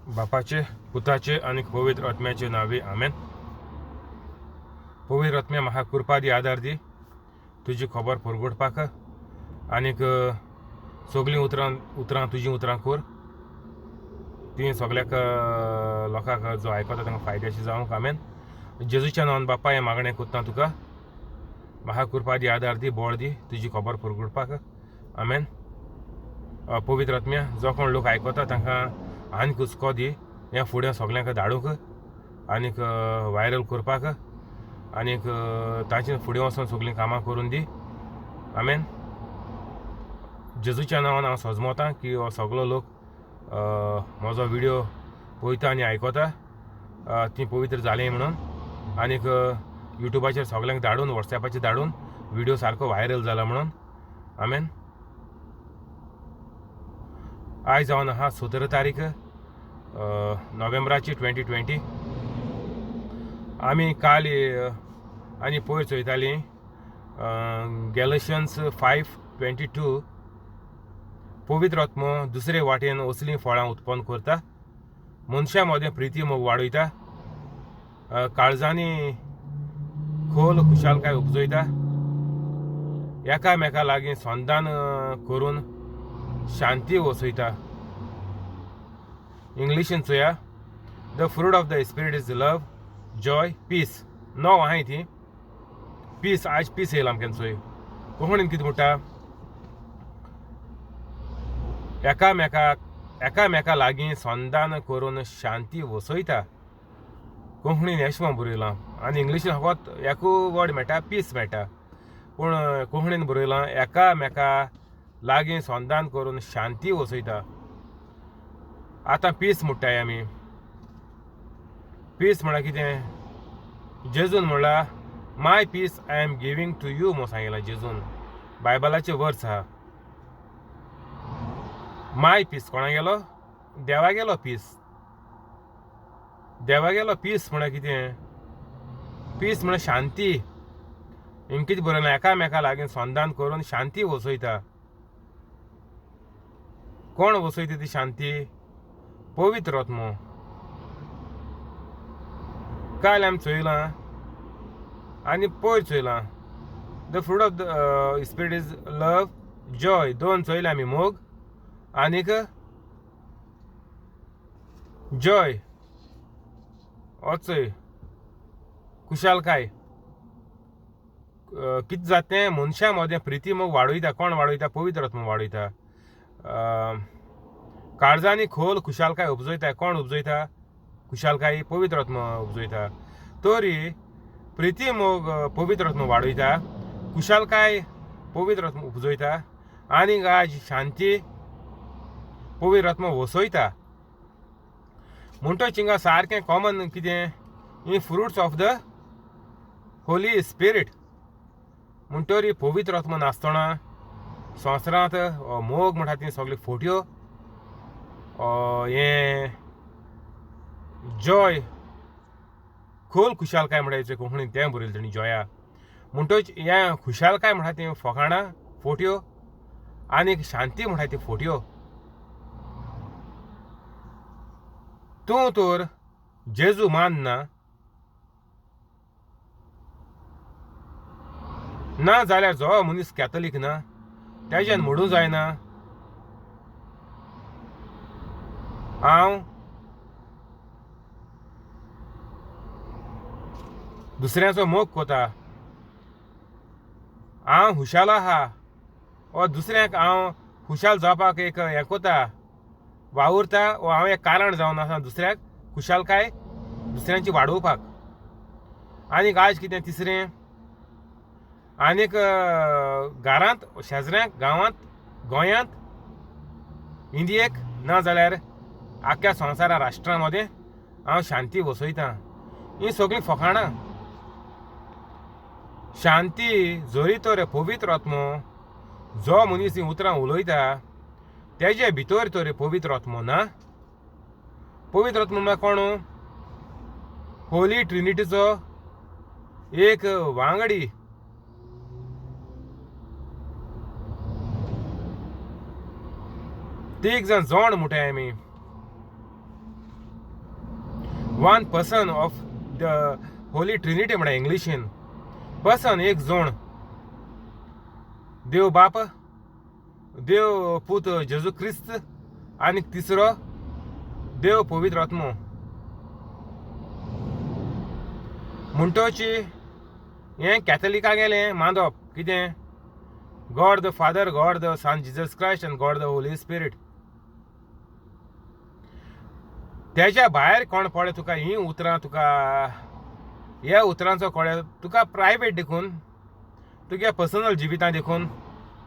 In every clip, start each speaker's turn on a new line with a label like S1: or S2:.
S1: बापाचे पुताचे आणि पवित्र आत्म्याचे नावे आमेन. पवित्र आत्म्या म्हाका कृपा दी, आदार दी, तुजी खबर परगडपाक आनीक सगळीं उतरां तुजी उतरां कोर, ती सगळ्याक लोकांक जो आयकता तांकां फायद्याची जावंक आमेन. जेजूच्या नांवान बापा हें मागणें कोत्ता तुका. म्हाका कृपा दी, आदार दी, बळ दी, तुजी खबर परगडपाक आमेन. पवित्र आत्म्या जो कोण लोक आयकता तांकां आनीक हुस्को दी, हें फुडें सगळ्यांक धाडूंक आनीक वायरल करपाक आनीक तांचे फुडें वचून सगळीं कामां करून दी आमेन. जेजूच्या नांवान हांव सजमवतां की हो सगळो लोक म्हजो व्हिडिओ पळयता आनी आयकता, ती पवित्र जालें म्हणून आनीक युट्यूबाचेर सगळ्यांक धाडून, वॉट्सॅपाचेर धाडून व्हिडिओ सारको व्हायरल जाला म्हणून आमेन. आयज जावन आहा 17 तारीख नोव्हेंबराची 2020. आमी काल आनी पयर चोयतालीं गॅलेशियन्स 5:22. पवित्र आत्मो दुसरे वाटेन असलीं फळां उत्पन्न करता, मनशा मदें प्रिती मोग वाडयता, काळजांनी खोल खुशालकाय उपजयता, एकामेका लागीं संधान करून शांती वसयता. इंग्लिशीन चोया, the fruit of the spirit is love, joy, peace. णव आहाय ती पीस. आज पीस येयला आमगेन चोय. कोंकणीन कितें म्हणटा? एकामेका लागीं संधान करून शांती वसयता. कोंकणीन अशें बरयलां आनी इंग्लिशीन फकत एकू वर्ड मेळटा, पीस मेळटा. पूण कोंकणीन बरयलां एकामेका लागीं संधान करून शांती वसयता. आतां पीस म्हणटाय आमी. पीस म्हळ्यार कितें? जेजून म्हणला my peace I am giving to you म्हणून सांगिल्लां जेजून. बायबलाचे वर्स आहा. माय पीस कोणा गेलो? देवा गेलो पीस. देवा गेलो पीस म्हळ्यार कितें? पीस म्हळ्यार शांती. हिंग कितें बरयलां? एकामेका लागीं संधान करून शांती वसयता. कोण वसयता ती शांती? पवित्र आत्मो. काल आमी चोयलां आनी पयर चोयलां the fruit of the spirit is love, joy. दोन चोयले आमी मोग आनीक जॉय हो चोय खुशालकाय. कितें जाता? मनशा मदें प्रिती मोग वाडयता. कोण वाडयता? पवित्र आत्मो वाडयता. काळजांनी खोल खुशालकाय उपजयता. कोण उपजयता? खुशालकाय पवित्र आत्मो उपजयता. तरी प्रिती मोग पवित्र आत्मो वाडयता, खुशालकाय पवित्र आत्मो उपजयता आनीक आज शांती पवित्र आत्मो वसयता. म्हणटच हिंगा सारकें कॉमन कितें? हीं fruits of the Holy spirit. म्हणटरी पवित्र आत्मो नासतना संवसारांत मोग म्हणटा ती सगळी फोट्यो, हें जॉय, खोल खुशालकाय म्हणटाय कोंकणीन तें बरयलें तेणी जॉया. म्हणटच हें खुशालकाय म्हणटा ती फकाणां, फोट्यो आनीक शांती म्हणटा ती फोट्यो. तूं तर जेजू मानना ना जाल्यार जो मनीस कॅथलीक ना तेज्यान म्हणूं जायना हांव दुसऱ्याचो मोग कोता, हांव हुशाल आहा, वा दुसऱ्याक हांव खुशाल जावपाक एक हें कोता, वावुरता, वा हांव एक कारण जावन आसा दुसऱ्याक खुशालकाय दुसऱ्यांची वाडोवपाक. आनीक आज कितें तिसरें? आनीक घरांत, शेजऱ्यांक, गांवांत, गोंयांत, इंडियेक ना जाल्यार आख्या संवसारा राष्ट्रां मदें हांव शांती वसयतां. हीं सगळीं फकाणां. शांती जोरी तर पवित्र आत्मो जो मनीस ही उतरां उलयता तेजे भितर तर पवित्र आत्मो ना. पवित्र आत्मो म्हळ्यार कोण? होली ट्रिनिटीचो एक वांगडी. तीग जाण जोड म्हणटाय आमी. One person of the Holy Trinity म्हणा इंग्लिशीन. पर्सन एक जोण, देव बाप, देव पूत जेजू क्रिस्त आनी तिसरो देव पवित्र आत्मो. म्हणटोची हें कॅथलिकां गेलें मांदप कितें? God the Father, God the Son Jesus Christ आनी गॉड द होली स्पिरीट. तेज्या भायर कोण पळय तुका ही उतरां, तुका ह्या उतरांचो कळ्ळें तुका प्रायवेट देखून, तुगे पर्सनल जिवितां देखून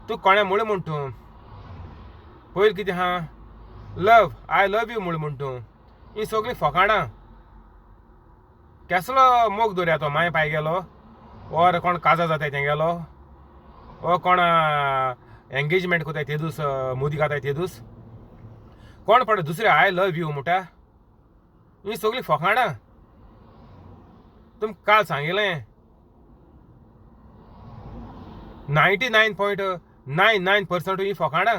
S1: तूं कोणें म्हूण म्हणटू. पयलीं कितें आहा? लव, आय लव यू म्हूण तूं. ही सगळीं फकाणां. केसलो मोग दवरया तो माय पाय गेलो, ओर कोण काजा जाताय तें गेलो, ओ कोण एंगेजमेंट कोताय ते दीस, मोदी घाताय ते दीस, कोण पळय दुसरे आय लव यू म्हणटा. ही सगळीं फकाणां. तुमकां काल सांगिल्लें 99.99% ही फकाणां.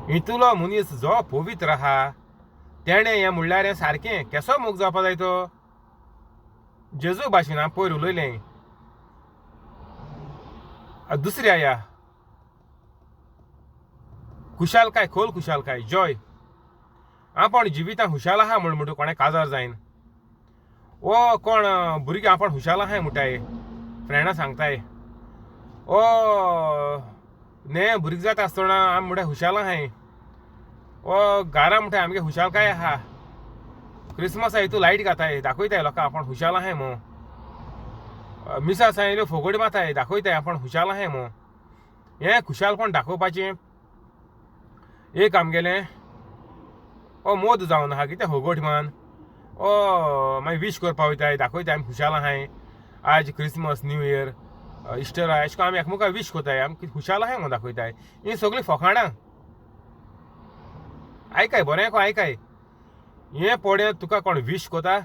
S1: हितूलो मनीस जो पवित्र आहा तेणें हें म्हणल्यार हें सारकें. केसो मोग जावपा जाय तो? जेजू भाशेन हांव पयर उलयलें. दुसरी आया खुशालकाय, खोल खुशालकाय, जॉय. आपण जिवितां हुशाल आहा म्हणून कोणें काजार जायन, ओ कोण भुरगीं आपण हुशाल आहाय म्हणटाय, फ्रेंडां सांगताय, ओ ने भुरगीं जाता आसतना आमी म्हणटा हुशाल आहाय, ओ घरा म्हणटाय आमगे हुशालकाय आहा. क्रिसमसा हितू लायट घाताय, दाखयताय लोकां आपण हुशाल आहाय मो. मिसा सांगल्यो फोगोडी माताय, दाखयताय आपण हुशाल आहाय मो. हें खुशालपण दाखोवपाचें एक आमगेलें ओ मोद जावन आहा कितें होगोट मान. ओ मागीर वीश करपा वयताय, दाखयताय आमी खुशाल आहाय. आज क्रिसमस, न्यू इयर, इस्टर आहा, अशें करून आमी एकामेकाक वीश कोताय, आमी खुशाल आहाय म्हणून दाखयताय. ही सगळीं फकाणां. आयकाय बरें को आयकाय. हें पडे तुका कोण वीश कोता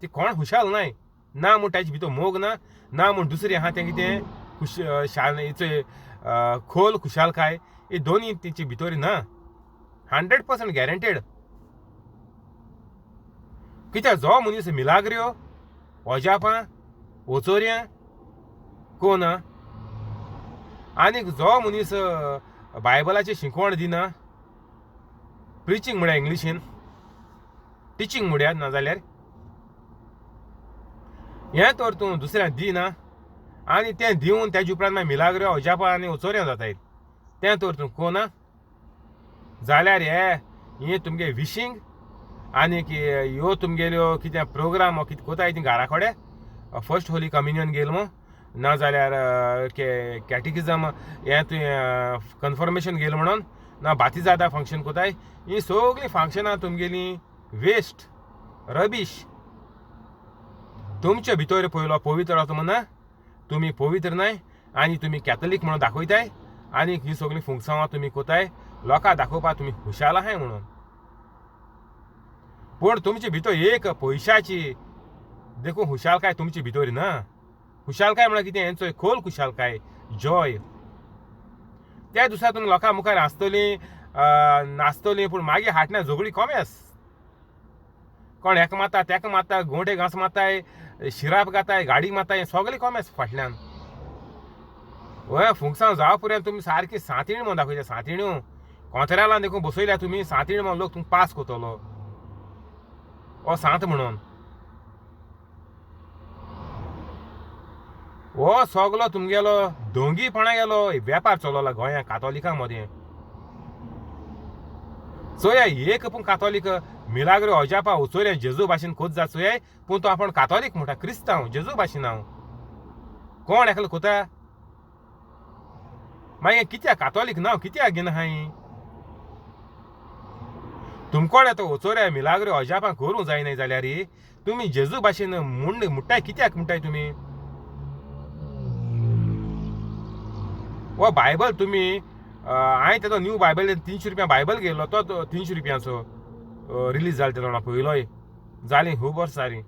S1: ती कोण हुशाल नाय ना म्हूण ताचे भितर मोग ना, ना म्हूण दुसरी आहा तें कितें खोल खुशालकाय, ही दोनी तेचे भितर ना. 100% गॅरंटेड. कित्याक जो मनीस मिलाग्र्यो, ओजापां, ओचोऱ्यां कोण आनीक जो मनीस बायबलाचें शिकवण दिना, प्रिचींग म्हळ्यार इंग्लिशीन टिचींग म्हळ्यार, नाजाल्यार हें तर तूं दुसऱ्यांक दिना आनी तें दिवन तेजे उपरांत मागीर मिलाग्र्यो, ओजापां आनी ओचोऱ्यां जाताय, तें तर तूं कोना. जाल्यार हें तुमगे विशींग आनीक ह्यो तुमगेल्यो कितें प्रोग्राम कितें कोताय ती घरा कडेन, फर्स्ट होली कम्युनियन गेल मो, नाजाल्यार कॅटिकिजम हें तुवें कन्फर्मेशन गेल म्हणून, ना बातिजादा फंक्शन कोताय. ही सगळीं फंक्शनां तुमगेलीं वेस्ट, रबीश. तुमचे भितर पयलो पवित्र आत्मो ना, तुमी पवित्र नाय आनी तुमी कॅथलीक म्हणून दाखयताय आनीक ही सगळीं फुंकसांवां तुमी कोताय लोकांक दाखोवपाक तुमी खुशाल आहाय म्हणून. पूण तुमचे भितर एक पयशाची देखून खुशालकाय तुमचे भितर ना. खुशालकाय म्हळ्यार कितें? हेंचो खोल खुशालकाय, जॉय. त्या दिसा तुमी लोकां मुखार आसतलीं, नाचतलीं, पूण मागीर हाटण्यां झगडीं कोमेस. कोण हेका मारता, तेका मारता, गोंडे घांस मारताय, शिराप घाताय, गाडी मारताय, सगळें कोमेस फाटल्यान. फुंकसांव जावं पर्यंत तुमी सारकी सांतीण म्हणून दाखयता. सांतीण्यो कोंथऱ्यालां देखून बसयल्या तुमी, सांतीण म्हणून लोक तुमकां पास कोतलो ओ सांत म्हणून. हो सगलो तुमगेलो दोंगीपणा गेलो वेपार चलोला गोंयांत कातोलिकां मदें. चोय एक पूण कातोलीक मिलाग्रो ओजापा उचोऱ्या जेजू भाशेन कोत जा चोय, पूण तो आपण कातोलीक म्हणटा, क्रिस्तांव, जेजू भाशेन हांव कोण एकलो कोता. मागीर कित्याक कातोलीक नांव कित्याक घेना हाय? तुमकोण येतो उचोऱ्या मिलाग्रो ओजापां करूं जायनाय जाल्यार तुमी जेजू भाशेन म्हणटाय कित्याक म्हणटाय तुमी? वो बायबल तुमी हांवें तेजो न्यू बायबल 300 रुपया बायबल घेतलो, तो 300 रुपयांचो रिलीज जालो तेदो पयलोय, जालीं खूब वर्सां जालीं.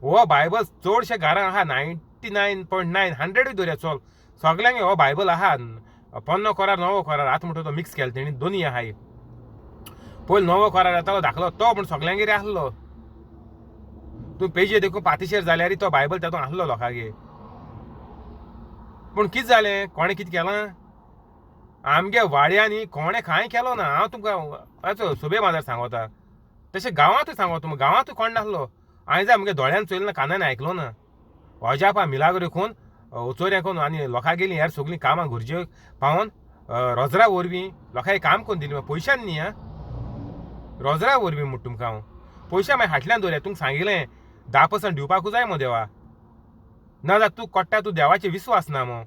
S1: हो बायबल चडशे घरांक आहा 99.9 100 धरया चल, सगल्यांक हो बायबल आहा. 50 कोरार 9 कोरार आतां म्हणटा तो मिक्स केला तेणी, दोनी आहाय. पयलीं नवो करार येतालो दाखलो तो पूण सगल्यांगेर आसलो. तूं पेजे देखून पातीशेर जाल्यार तो बायबल तातूंत आसलो लोकांगेर. पूण कितें जालें, कोणें कितें केलां, आमगे वाड्यांनी कोणें कांय केलो ना. हांव तुमकां सुबे मांदार सांगोता, तशें गांवांतूय सांगोता, गांवांतूय कोण नासलो. हांवें जर आमगे दोळ्यान चोयलें ना, कानान आयकलो ना. अजापा मिलाग्रो करून उचोऱ्यां करून आनी लोकां गेलीं हेर सगलीं कामां घरच्यो पावोन रोजरा वरवीं लोकांक काम करून दिलीं. पयशान न्ही आं, रोजरा वरवीं म्हणटा तुमकां हांव. पयशे मागीर फाटल्यान दवरया. तुमकां सांगिल्लें 10% दिवपाकूच जाय मो देवा. नाजाल्यार तूं कोट्टा, तूं देवाचेर विस्वास ना मो.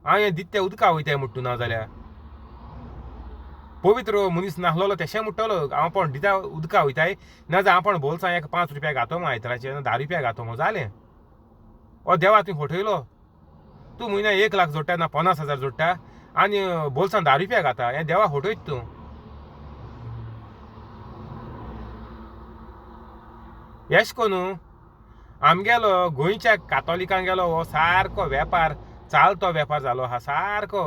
S1: हांव हें दिता तें उदका वयताय म्हणटा नाजाल्यार पवित्र मनीस नासलो तेशें म्हणटलो हांव पण दिता उदका वयताय, नाजाल्यार हांव पण बोल्सां एक 5 रुपया घातो मो आयताराचे, 10 रुपया घातो मो, जालें. ओ देवा तुवें फटयलो. तूं म्हयन्याक 1 लाख जोडटा ना 50,000 जोडटा आनी बोल्सां 10 रुपया घाता. हें देवा फटयता तूं. एश कोन्न आमगेलो गोंयच्या कातोलिकांगेलो हो सारको वेपार, चालतो वेपार जालो आहा सारको.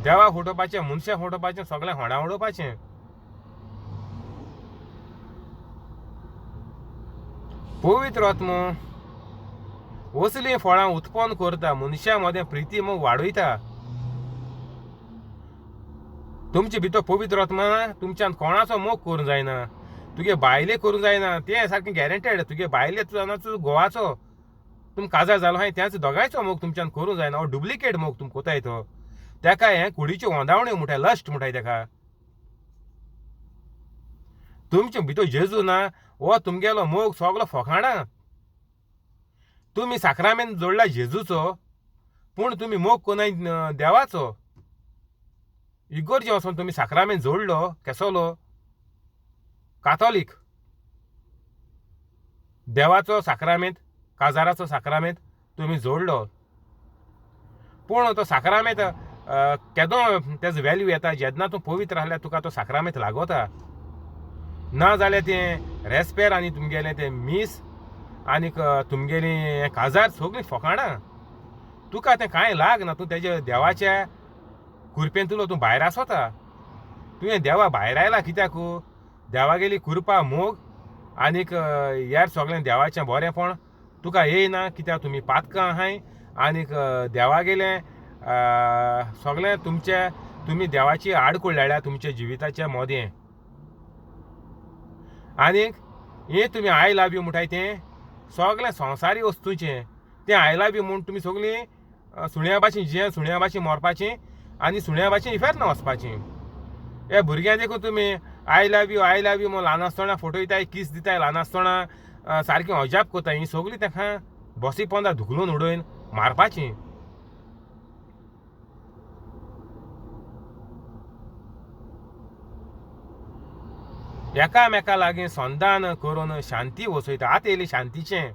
S1: देवा फटोवपाचें, मनशां फटोवपाचें, सगळें होंडा उडोवपाचें. पवित्र आत्मो असलीं फळां उत्पन्न करता, मनशां मदें प्रिती मोग वाडयता. तुमचे भितर पवित्र आत्मा तुमच्यान कोणाचो मोग करूंक जायना, तुगे बायले करूंक जायना. तें सारकें गॅरंटेड. तुगे बायले तुजो घोवाचो तुमकां काजार जालो हाय त्याच दोगांयचो मोग तुमच्यान करूंक जायना. हो डुप्लिकेट मोग तुमी कोताय तो. तेका हें कुडीच्यो वोंदावण्यो म्हणटाय, लस्ट म्हणटाय तेका. तुमचे भितर जेजू ना, हो तुमगेलो मोग सगलो फोकाणा. तुमी साक्रामेंत जोडला जेजूचो, पूण तुमी मोग कोनाय देवाचो. इगोर्जे वचोन तुमी साक्रामेंत जोडलो केसोलो कातोलीक. देवाचो साक्रामेंत, काजाराचो साक्रामेंत तुमी जोडलो. पूण तो साक्रामेंत केदो तेजो व्हॅल्यू येता जेन्ना तूं पवित्र आहल्यार तुका तो साक्रामेंत लागोता. ना जाल्यार तें रेस्पेर आनी तुमगेलें तें मीस आनीक तुमगेलीं काजार सगलीं फोकाणा. तुका तें कांय लागना. तूं तेज्या देवाच्या कुरपेंतलो तूं भायर आसोता. तुवें देवा भायर आयला कित्याक? देवागेली कुरपा मोग आनीक हेर सगळें देवाचें बरेंपण तुका येयना, कित्याक तुमी पातकां आहाय. आनीक देवागेलें सगळें तुमी देवाची आडकूळ लायल्या तुमच्या जिविताच्या मोदें. आनीक हें तुमी आय लव यू म्हणटाय तें सगळें संवसारी वस्तूचें. तें आय लव यू म्हूण तुमी सगळीं सुण्या भाशेन सुण्या भाशेन मरपाचीं आनी सुण्या भाशेन इफेरना वचपाचीं. हे भुरग्यां देखून तुमी आय लव यू म्हूण ल्हान आसतना फटयताय, किस दिताय ल्हान आसतना, सारकीं अजाप कोताय. हीं सगलीं तेका बसी पोंदा धुकलून उडोवन मारपाचीं. एकामेका लागीं संधान करून शांती वसयता. आतां येयलें शांतीचें.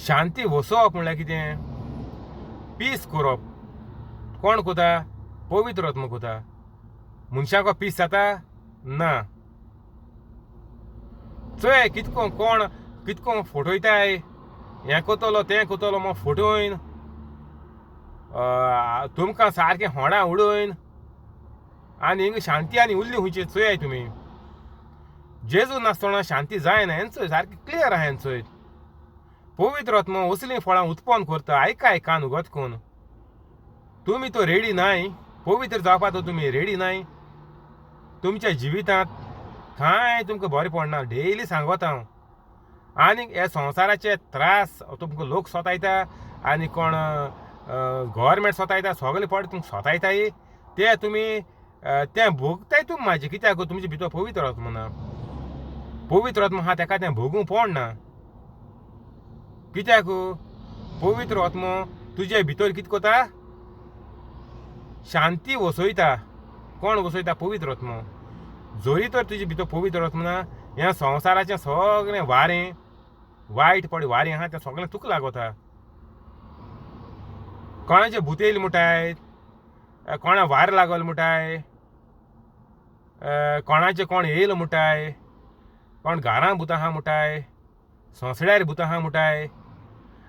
S1: शांती वसोवप म्हणल्यार कितें? पीस करप. कोण कोता? पवित्र आत्मा कोता. मनशाको पीस जाता ना. चोय कितको कोण कितको फटयताय, हें कोतलो तें कोतलो मग फटोवन तुमकां सारकें होंडा उडोवन आनी हिंग शांती आनी उरली खंयची चोयाय तुमी. जेजू नासतना शांती जायना. हें चोय सारकें क्लियर आहा. हें चोय पवित्र आत्मा असलीं फळां उत्पन्न करता. आयकाय कान उगत कोन्न. तुमी तो रेडी नाय. पवित्र जावपा तो तुमी रेडी नाय. तुमच्या जिवितांत कांय तुमकां बरें पडना. डेली सांगोता हांव. आनीक हे संवसाराचे त्रास तुमकां लोक सोतायता आनी कोण गव्हर्मेंट सोतायता, सगळे पड तुमकां सोतायताय ते तुमी तें भोगताय तुमी म्हाजें. कित्याक? तुमचे भितर पवित्र आत्मा ना. पवित्र आत्मा आहा तेका तें भोगूंक पडना. कित्याक? पवित्र आत्मा तुजे भितर कितें कोता? शांती वसयता. कोण वसयता? पवित्र आत्मा. जोरी तर तुजे भितर पवित्र आत्मा ना, ह्या संवसाराचें सगळें वारें वायट पड वारें आहा तें सगळें तुका लागोता. कोणाचें भूत येयलें म्हणटाय, कोणा वार लागल म्हणटाय, कोणाचें कोण येयलो म्हणटाय, कोण घरां भूत आहा म्हणटाय, सोंसड्यार भूत आहा म्हणटाय.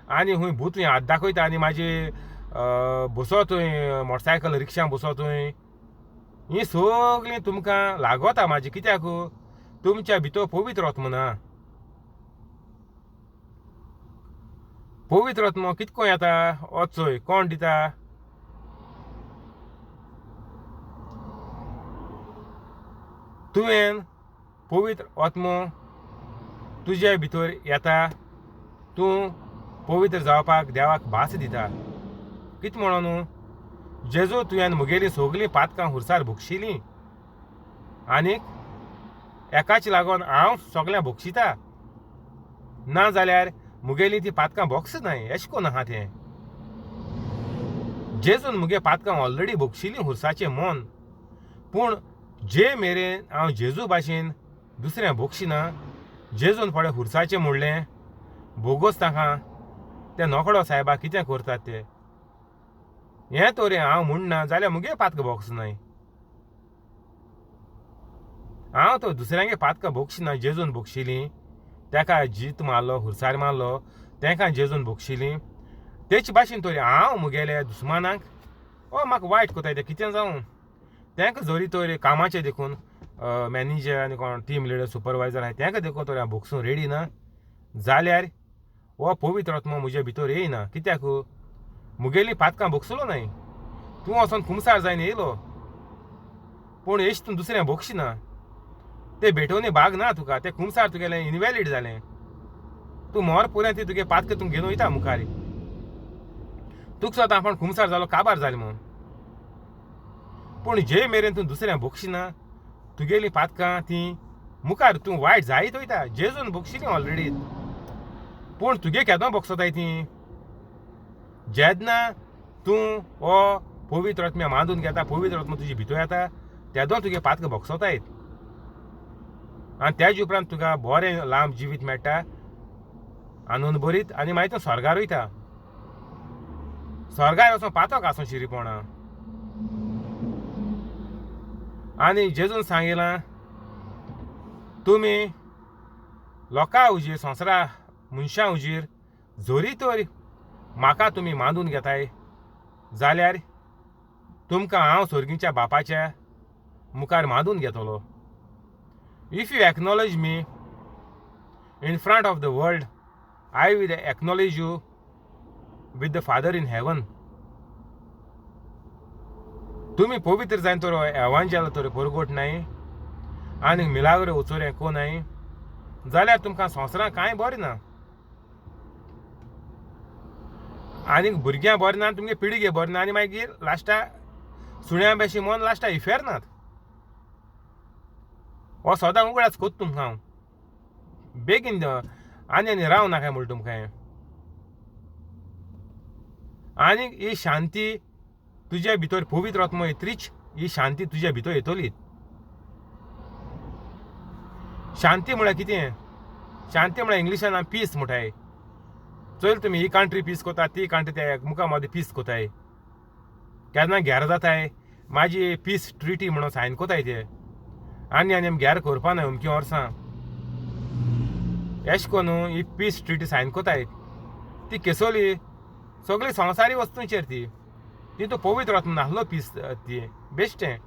S1: आनी हूंय भूत हात दाखयता आनी म्हाजी बसो थंय मोटरसायकल रिक्षां बसो थंय ही सगळीं तुमकां लागोता म्हाजी. कित्याक तुमच्या भितर पवित्र आत्मा ना. पवित्र आत्मा कितको येता वचोय कोण दिता? तुवें पवित्र आत्मा तुज्या भितर येता. तूं पवित्र जावपाक देवाक भास दिता. कितें म्हणून जेजू तुवें मुगेलीं सगळीं पातकां हुरसार भोगशिलीं आनीक एकाच लागून हांव सगळ्यां भोगशिता. ना जाल्यार मुगेलीं तीं पातकां भोगस न्हय. अशें कोन्न आहा तें. जेजून मुगे पातकां ऑलरेडी भोगशिलीं हुरसाचें मन. पूण जे मेरेन हांव जेजू भाशेन दुसऱ्या भोगशिना, जेजून फळें हुरसाचें म्हणलें भोगोस ताका ते नोकडो सायबा कितें करतात ते. हें तोरें हांव म्हणना जाल्यार मुगे पातकां भोगस न्हय. हांव तो दुसऱ्यांगे पातकां भोगशिना. जेजून भोगशिलीं तेका जीत मारलो, हुरसार मारलो, तेंकां जेजून भोगशिलीं. तेच भाशेन तोरी हांव मुगेल्या दुस्मानांक म्हाका वायट कोताय ते कितें जावं तेंकां जोरी तोरी कामाचें देखून मॅनेजर आनी कोण टीम लिडर सुपरवायझर आहाय तेंकां देखून तोरी हांव भोगसूंक रेडी ना जाल्यार हो पवित्र आत्मा म्हज्या भितर येयना. कित्याक मुगेलीं पातकां भोगसलो न्हय. तूं वचोन खुमसार जावन येयलो पूण हेच तूं दुसऱ्या भोगशिना. ते भेटोवनी भाग ना तुका. ते खुमसार तुगेलें इनवॅलीड जालें. तूं मोर पुऱ्या ती तुगे पातकां तूं घेवन वयता मुखार. तुका स्वता आपण खुमसार जालो काबार जालें म्हूण. पूण जे मेरेन तूं दुसऱ्यां भोगशिना तुगेलीं पातकां तीं मुखार तूं वायट जायत वयता. जेजून भोगशिलीं ऑलरेडी. पूण तुगे केदों भोगसोताय तीं जेन्ना तूं हो पवित्र आत्म्या मांडून घेता, पवित्र आत्मा तुजे भितर येता तेदों तुगे पातकां भोगसोतायत. आनी तेज उपरांत तुका बरें लांब जिवीत मेळटा आनंद भरीत. आनी मागीर तूं स्वर्गार वयता. स्वर्गार वचून पातक आसूं शिरीपणां. आनी जेजून सांगिलां तुमी लोकां हुजीर संवसारा मनशां हुजीर जोरी तर म्हाका तुमी मांडून घेताय जाल्यार तुमकां हांव सर्गीच्या बापाच्या मुखार मांडून घेतलो. If you acknowledge me in front of the world I will acknowledge you with the father in heaven. तुमी पवित्र जावन तर एवांजेल तर परगोट नाय आनी मिलाग्रो वचोरें कोनाय जाल्यार तुमकां संवसारांत कांय बरें ना. आनी भुरग्यां बरें ना, तुमगे पिळगे बरें ना, आनी मागीर लास्टाक सुण्या बेशी मन लास्टाक इफेर नात. हो सदां उगडाच कोत तुमकां हांव बेगीन आनी राव नाका म्हूण तुमकां. आनी ही शांती तुज्या भितर पवित्र आत्मा येतरीच ही शांती तुज्या भितर येतली. शांती म्हळ्यार कितें? शांती म्हळ्यार इंग्लिशान आमी पीस म्हणटाय. चल तुमी ही कंट्री पीस कोतात, ती कंट्री ते मुखार मदें पीस कोताय. केन्ना घेर जाताय म्हाजी पीस ट्रिटी म्हणून सायन कोताय ते आनी आमी घेर करपा ना अमकीं वर्सां. अशें करून ही पीस ट्रिटी सायन कोताय. ती केसोली सगळी संवसारी वस्तूंचेर ती तूं पवित्र आत्मा नासलो पीस ती बेश्टें.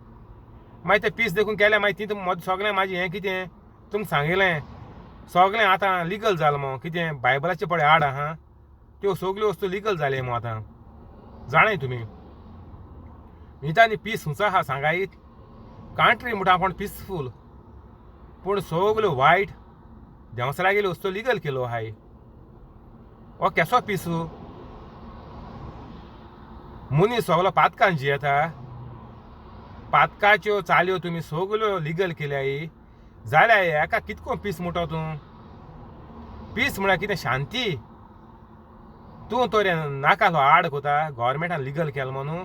S1: मागीर ते पीस देखून केल्या मागीर ती मदें सगळें म्हाजें हें कितें तुमकां सांगिल्लें सगळें आतां लिगल जालां मो. कितें बायबलाचे पळय आड आहा त्यो सगळ्यो वस्तू लिगल जाले मो आतां. जाणाय तुमी न्हिद पीस हुंच आहा सांगायत. कंट्री म्हणटा आपण पिसफूल पूण सगल्यो वायट देंवसरा गेल्यो वस्तू लिगल केलो आहाय. हो केसो पीस? मनीस सगलो पातकान जियेता. पातकाच्यो चाल्यो तुमी सगल्यो लिगल केल्याय जाल्यार हेका कितको पीस म्हणटा तूं? पीस म्हळ्यार कितें? शांती. तूं तर नाका आड कोता गव्हर्मेंटान लिगल केलो म्हणून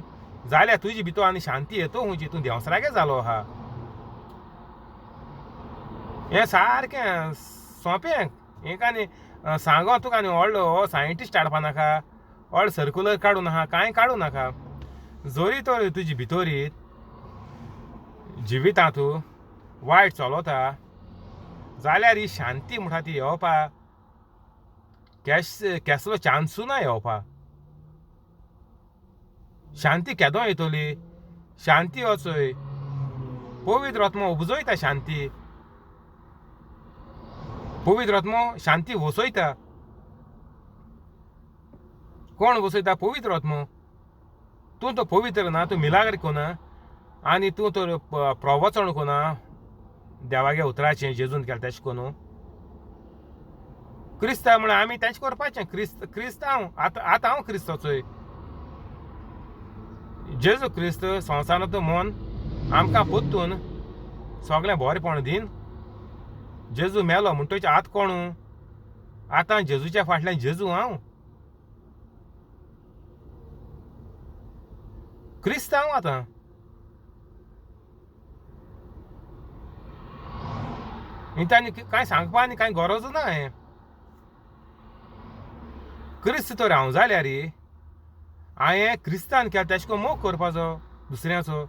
S1: जाल्यार तुजी भितर आनी शांती येतो खंयची? तूं देंवसरागे जालो आहा. हें सारकें सोंपें. हें आनी सांगो तुका आनी व्हडलो हो सायंटिस्ट हाडपा नाका, व्हड सर्कुलर काडूं नाका, कांय काडूं नाका. जोरी तर तुजी भितरीत जिवितांत वायट चलता जाल्यार ही शांती म्हणटा ती येवपा केसलो चान्सूय ना येवपा. शांती केदों येतली? शांती वचोय पवित्र आत्मो उपजयता शांती, पवित्र आत्मो शांती वसयता. कोण वसयता? पवित्र आत्मो. तूं तो पवित्र ना, तूं मिलाग्र कोना आनी तूं तर प्रवचन कोना देवागे उतराचें जेजून केलें तेशें कोनू. क्रिस्तांव म्हण आमी तेंच करपाचें. क्रिस्तांव आतां हांव क्रिस्ताचोय. जेजू क्रिस्त संवसारांतलो मन आमकां पोत्तून सगळें बरेंपण दीन जेजू मेलो म्हणटच आतां कोणू? आतां जेजूच्या फाटल्यान जेजू हांव क्रिस्तांव. आतां तांणी कांय सांगपा आनी कांय गरज ना. हें क्रिस्त तर हांव जाल्यार हांवें क्रिस्तान केलें तेशें को मोग करपाचो दुसऱ्याचो.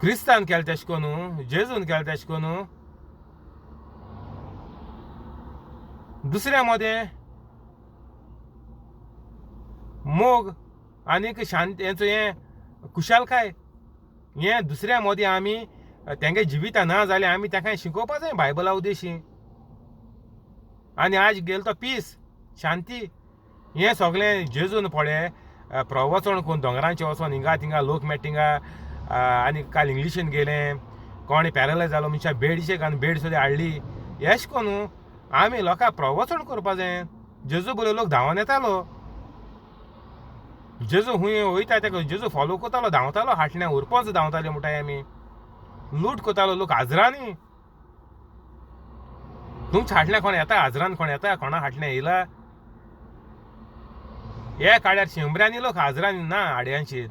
S1: क्रिस्तान केलें तेशें कोनू, जेजून केलें तेशें कोनू दुसऱ्या मदें मोग आनीक शांती हेचो हें खुशालकाय हें दुसऱ्या मदीं आमी तेंगे जिवितां ना जाल्यार आमी तेका शिकोवपा जाय बायबला उद्देशी. आनी आज गेलो तो पीस शांती हें सगळें जेजून पळय प्रवचन कोन्न दोंगरांचेर वचोन हिंगा थिंगा लोक मेळटा थिंगा आनी काल इंग्लिशीन गेलें. कोणें पॅरलायज जालो मनशां बेडशेक आनी बेड सुद्दां हाडली. अशें कोन्न आमी लोकांक प्रवचन करपा जाय. जेजू बरो लोक धांवन येतालो. जेजू खूंय वयता तेका जेजू फॉलो करतालो, धांवतालो हाटण्यां उरपोंच धांवताले म्हणटाय आमी. लूट करतालो लोक हाजरांनी. तुमच्या हाटल्यान कोण येता? हाजरान कोण येता? कोणा हाटल्यान येयला? एक आड्यार 100 लोक हाजरांनी ना आड्यांचेर.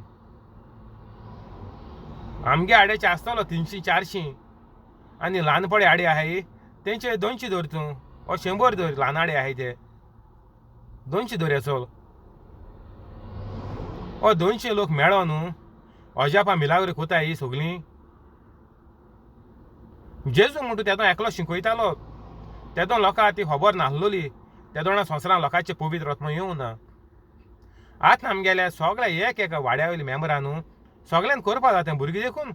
S1: आमगे आड्याचे आसतालो 300-400 आनी ल्हानपणे आडे आहाय तेंचे 200 धर तूं ओ 100 धर. ल्हान आडे आहाय ते 200 धर चल. ओ 200 लोक मेळो न्हू अजापा मिलाग्र कोताय सगळीं. जेजू म्हणटा तेदो एकलो शिकयतालो. तेदो लोकां ती खबर नासलोली. तेदोणा संवसारांत लोकांचे पवित्र आत्मो येवं ना. आतां आमगेल्या सगळ्या एक वाड्या वयल्या मेंबरां न्हू सगळ्यांनी करपा जाता. भुरगीं देखून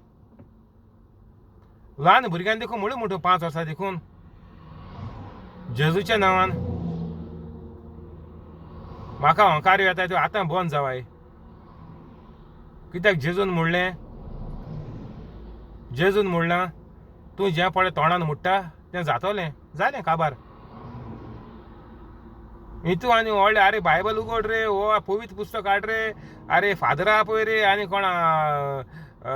S1: ल्हान भुरग्यांनी देखून म्हणून 5 वर्सां देखून जेजूच्या नांवान म्हाका हंकार येता त्यो आतां बंद जावाय. कित्याक जेजून म्हणलां तूं जें पळय तोंडान मुट्टा तें जातलें. जालें काबार. हितू आनी व्हडलें आरे बायबल उगड रे, वो पवित्र पुस्तक हाड रे, आरे फादर आपय रे आनी कोण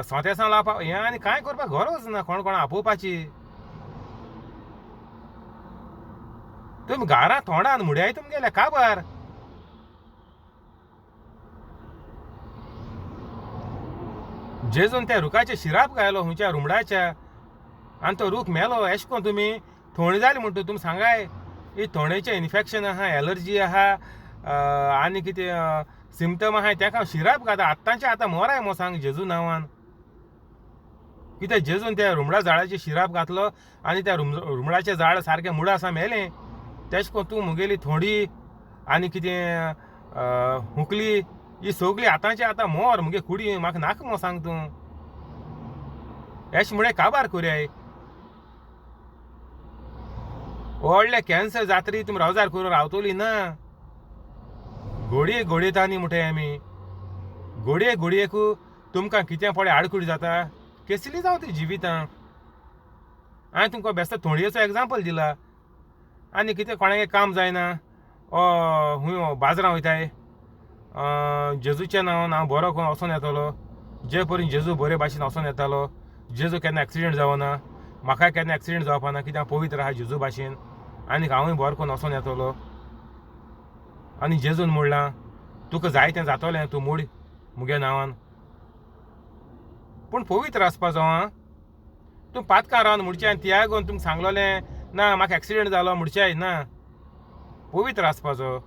S1: सोंतेसां लावपा हें आनी कांय करपाक गरज ना. कोण आपोवपाची. तुमी घारां तोंडान मुड्याय तुमगेल्या काबार. जेजून त्या रुखाचे शिराप घालो खंयच्या रुमडाच्या आनी तो रूख मेलो. अशें करून तुमी थोणी जाली म्हणटा तुमी सांगाय ही थोणेचें इन्फेक्शन आहा, एलर्जी आहा आनी कितें सिम्पटम आहाय तेका शिराप घाता. आतांचे आतां मोराय मो सांग जेजू नांवान. कित्याक जेजून त्या रुमडा झाडाचेर शिराप घातलो आनी त्या रुमडाचें झाड सारकें मुडा आसा मेलें. तेशें करून तूं मुगेली थोडी आनी कितें हुंकली ही सगळी आतांचे आतां मोर मुगे कुडी म्हाका नाका मो सांग तूं. अशें म्हळ्यार काबार कोरयाय. व्हडले कॅन्सर जातरी तुमी रोजार करून रावतली ना. घोडये घोडयतानी म्हणटाय आमी. घोडयेक तुमकां कितें पळय आडकुडी जाता कसली जावं ती जिवितां. हांवें तुमकां बेश्टो थोडयेचो एग्जाम्पल दिला. आनी कितें कोणागे काम जायना खूंय बाजारां वयताय जेजूच्या नांवान हांव बरो करून वचोन येतलो. जे परी जेजू बरे भाशेन वचोन येतालो. जेजू केन्ना एक्सिडेंट जावना. म्हाका केन्ना एक्सिडेंट जावपा ना कित्याक पवित्र आहा जेजू भाशेन. आनी हांवूय बरो करून वचोन येतलो. आनी जेजून म्हणलां तुका जाय तें जातलें तूं मूड मुगे नांवान. पूण पवित्र आसपाचो आं. तूं पातकां रावन म्हणचें आनी तियागोन तुमकां सांगलोलें ना म्हाका एक्सिडेंट जालो म्हणचें ना. पवित्र आसपाचो.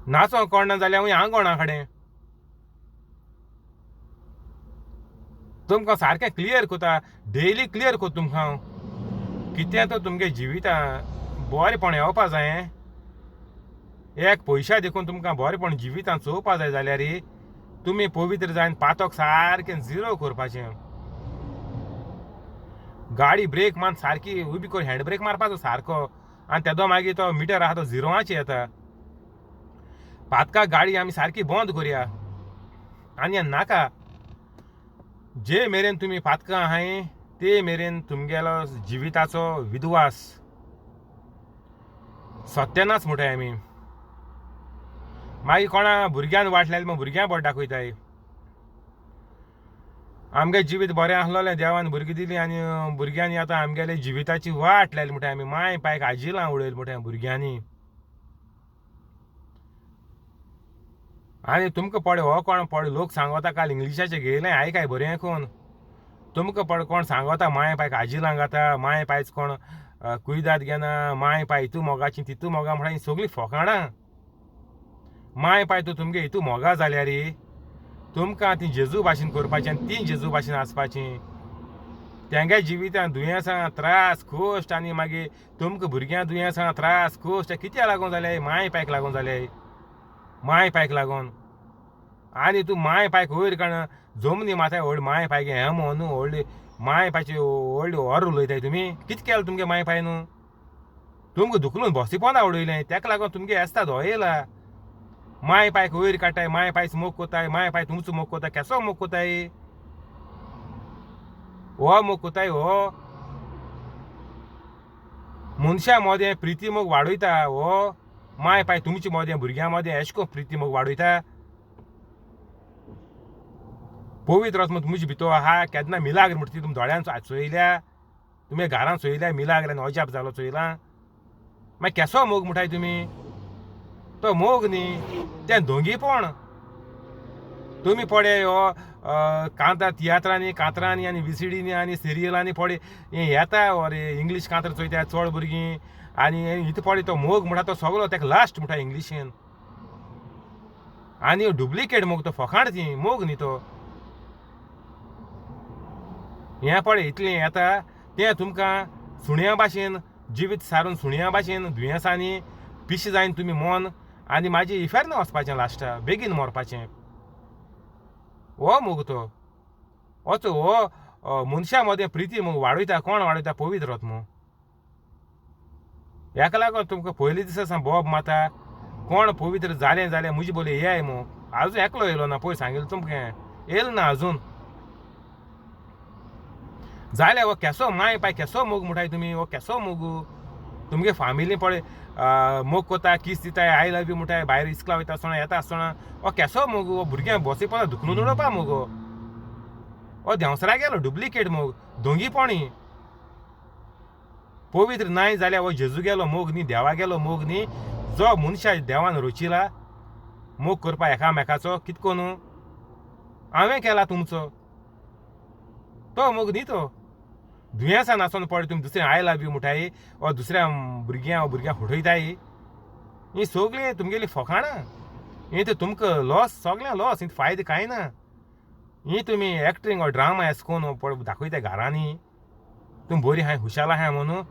S1: नाचो कोणना जाल्यार हांव कोणा कडेन तुमकां सारकें क्लियर कोता. डेली क्लियर कोता तुमकां हांव. कितें तो तुमगे जिवितां बरेंपण येवपा जाय. एक पयशा देखून तुमकां बरेंपण जिवितां चोवपा जाय जाल्यार तुमी पवित्र जावन पातोक सारकें झिरो करपाचें. गाडी ब्रेक मान सारकी उबी कर, हँड ब्रेक मारपाचो सारको, आनी तेदो मागीर तो मिटर आहा तो झिरोवाचेर येता. पातकाक गाडी आमी सारकी बंद करुया. आनी नाका, जे मेरेन तुमी पातकां आहाय ते मेरेन तुमगेलो जिविताचो विद्वास सत्यानाच म्हणटाय आमी. मागीर कोणा भुरग्यान वाट लायली भुरग्यां बोट दाखयताय. आमगे जिवीत बरें आसलोलें, देवान भुरगीं दिलीं आनी भुरग्यांनी आतां आमगेले जिविताची वाट लायली म्हणटाय आमी. माय पायक आजिलां उडयलीं म्हणटाय भुरग्यांनी. आनी तुमकां पडे हो कोण पडे लोक सांगोता काल इंग्लिशाचें घेयलें आयकाय बरें कोण. तुमकां पड कोण सांगोता माय पायक आजिलां घाता, माय पायच कोण कुयदाद घेना, माय पाय हितू मोगाची तितू मोगा म्हणटा ही सगळीं फोकाणां. माय पाय तूं तुमगे हितू मोगा जाल्यार तुमकां ती जेजू भाशेन करपाची आनी ती जेजू भाशेन आसपाची. तेंगे जिवितान दुयेंसां त्रास कोश्ट आनी मागीर तुमकां भुरग्यां दुयेंसां त्रास कोश्ट कित्याक लागून जाले? माय पायक लागून जाले. माय पायक लागून. आनी तूं माय पायक वयर काण जमनी माथाय व्हड माय पायक हें म्हणून न्हू व्हडली माय पायची व्हडली व्हर उलयताय तुमी. कितें केलें तुमगे माय पाय न्हू? तुमकां दुखलून भोसिपोना उडयलें, तेका लागून तुमगे येस्ता धोयला. माय पायक वयर काडटाय, माय पायच मोग कोताय, माय पाय तुमचो मोग कोताय. केसो मोग कोताय? हो मोग कोताय हो मनशा मोदें प्रिती मोग वाडयता. हो माय पाय तुमचे मोदें भुरग्यां मोदें एशें कोन्न प्रिती मोग वाडयता. पवित्र आत्मा तुमचे भितर आहा. केन्ना मिलाग्र म्हणटा ती तुमी दोळ्यान चोयल्या, तुमी घरान चोयल्या मिलाग्र आनी अजाप जालो चोयलां. मागीर केसो मोग म्हणटाय तुमी? तो मोग न्ही, तें दोंगीपण. तुमी पडे हो कांतार तियात्रांनी कांतरांनी आनी विसीडींनी आनी सिरियलांनी पडे हें येता रे इंग्लीश कांतर चोयता चड भुरगीं. आनी हितू पडे तो मोग म्हणटा तो सगळो तेका लास्ट म्हणटा इंग्लिशीन. आनी डुप्लिकेट मोग तो फकाण ती मोग न्ही तो. हें पळय इतलें येता तें तुमकां सुण्या भाशेन जिवीत सारून सुण्या भाशेन दुयेंसांनी पिश जायन तुमी मोन आनी म्हाजी इफेर्न वचपाचें लास्टाक बेगीन मरपाचें. हो मोग तो वचो हो मनशा मदें प्रिती मोग वाडयता. कोण वाडयता? पवित्र आत्मो. हेका लागून तुमकां पयले दिसा सावन बोब माता कोण पवित्र जालें जाल्यार म्हजे बोले येयाय मोग. आजून एकलो येयलो ना. पयर सांगिल्लें तुमकां येयलो ना आजून. जाल्यार हो केसो माय पाय केसो मोग म्हणटाय तुमी? हो केसो मोग? तुमगे फामिली पळय मोग कोता, किस दिताय, आय लव यू म्हणटाय, भायर इस्कला वयता आसतना येता आसतना हो केसो मोग? हो भुरग्यां बसयपना दुखलून उडोवपा मोग? हो देंवसरा गेलो डुप्लिकेट मोग, दोंगीपणी. पवित्र नाय जाल्यार हो जेजू गेलो मोग न्ही, देवा गेलो मोग न्ही. जो मनशा देवान रचिला मोग करपा एकामेकाचो कितें कोन्न हांवें केला तुमचो तो मोग न्ही तो. दुयेंसां नासोन पडे तुमी दुसरें आय लव यू म्हणटाय वा दुसऱ्या भुरग्यांक फटयताय. ही सगळीं तुमगेलीं फकाणां. ही तर तुमकां लॉस, सगळ्यांक लॉस. ही फायदो कांय ना. ही तुमी एक्टींग वा ड्रामा एस कोन्न पळय दाखयताय घरांनी तुमी बरी आहाय हुशाल आहाय म्हणून.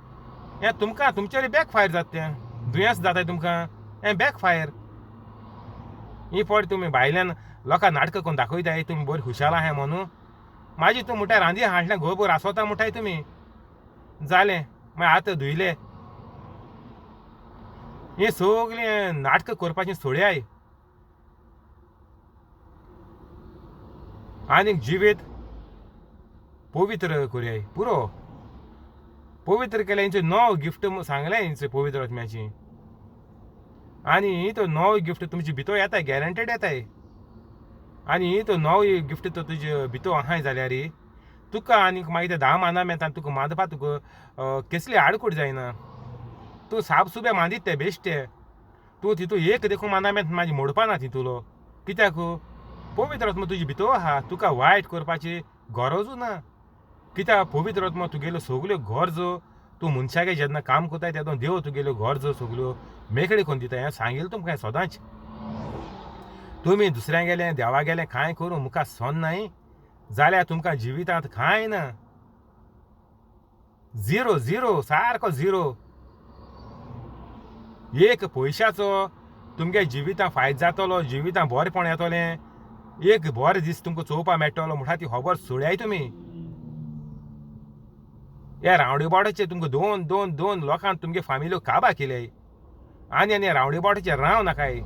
S1: हें तुमकां तुमचेर बॅकफायर जाता. तें दुयेंस जाताय तुमकां, हें बॅकफायर. ही पळय तुमी भायल्यान लोकांक नाटकां करून दाखयताय तुमी बरी हुशाल आहाय म्हणून. म्हाजी तूं म्हणटाय रांदी हाडलें गोबर आसोता म्हणटाय तुमी. जालें मागीर आतां धुयले. ही सगळीं नाटकां करपाचीं सोड्याय. आनी जिवीत पवित्र करयाय पुरो. पवित्र केल्यार हेंचें नवो गिफ्ट सांगलें हेंचें पवित्र आत्म्याची. आनी ही तो नवो गिफ्ट तुमचे भितर येताय, गॅरंटेड येताय. आनी ही तो नवो गिफ्ट तो तुजे भितर आहाय जाल्यार तुका आनीक मागीर ते 10 मांदामेंतान तुका मांदपा तुका कसली आडकूड जायना. तूं साप सुबे मांदीत ते बेश्टे. तूं तितून एक देखून मांदामेंत म्हाजी मोडपा ना तितूलो. कित्याक? पवित्र आत्मा तुजे भितर आहा. तुका वायट करपाची गरजू ना. कित्याक पवित्र आत्मा तुगेल्यो सगल्यो गरजो तूं मनशागे जेन्ना काम कोताय तेदो देव तुगेल्यो गरजो सगल्यो मेकळे करून दिता. हें सांगिल्लें तुमकां सदांच. तुमी दुसऱ्या गेलें देवा गेलें कांय करूं मुखार सोन्नाय जाल्यार तुमकां जिवितांत कांय ना. झिरो झिरो सारको झिरो. एक पयशाचो तुमगे जिवितांत फायदो जातलो, जिवितांत बरेंपण येतलें एक बरो दीस तुमकां चोवपा मेळटलो म्हणटा ती खबर सोळ्याय तुमी. ह्या रावडेबाडाचे तुमकां दोन दोन दोन लोकांक तुमगे फामिल्यो काबार केल्याय आनी रावडेबाडाचे राव नाकाय.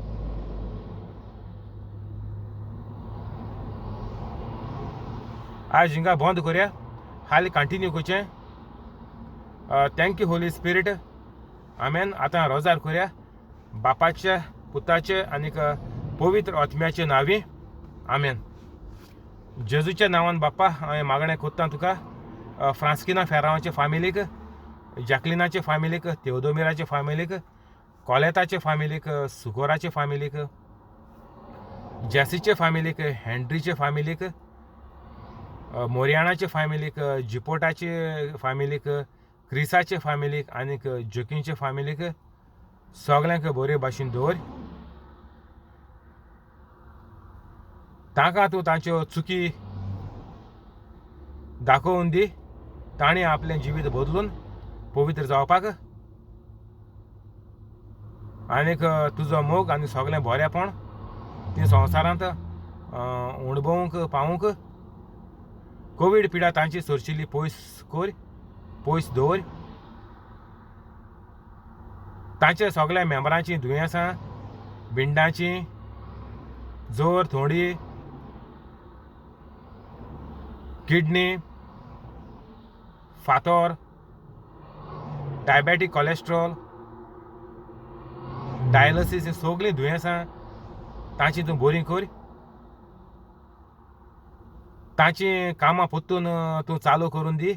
S1: आज हिंगा बंद करुया, हालीं कंटिन्यू करचें. Thank you holy spirit. आमेन. आतां रोजार करुया बापाचे, पुताचे आनीक पवित्र आत्म्याचे नांवी. आमेन. जेजूच्या नांवान बाप्पा हांवें मागणें कोत्ता तुका फ्रांस्किना फेरावाचे फामिलीक, जॅकलिनाचे फामिलीक, तेओदोमिराचे फामिलीक, कॉलेताचे फामिलीक, सुकोराचे फामिलीक, जॅसीचे फामिलीक, हेनरीचे फामिलीक, मोरियानाचे फामिलीक, जिपोटाचे फामिलीक, क्रिसाचे फामिलीक आनीक जोकींचे फामिलीक सगळ्यांक बरे भाशेन दवर. तांकां तूं तांच्यो चुकी दाखोवन दी. ताणें आपलें जिवीत बदलून पवित्र जावपाक आनीक तुजो मोग आनी सगळें बरेंपण ती संवसारांत उणभवूंक पावूंक कोवीड पिडा तांची सरशिल्ली पयस दवर. तांच्या सगळ्या मेंबरांची दुयेंसां, भिंडांची, जोर, थोडी, किडनी, फातर, डायबेटीक, कोलेस्ट्रॉल, डायलिसीस ही सगळीं दुयेंसां तांची तूं बरी कर. तांची कामां पोत्तून तूं चालू करून दी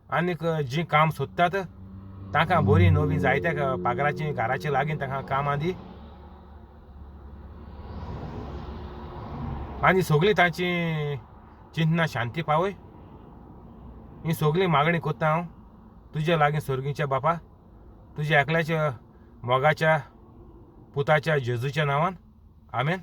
S1: आनीक जीं काम सोदतात तांकां बरी नवीं जायत्या पागराची घराचे लागीं तांकां कामां दी आनी सगळीं तांची चिंतना शांती पावय. ही सगळी मागणी कोत्ता हांव तुज्या लागीं सर्गीच्या बापा, तुज्या एकल्याच्या मोगाच्या पुताच्या जेजूच्या नांवान. आमेन.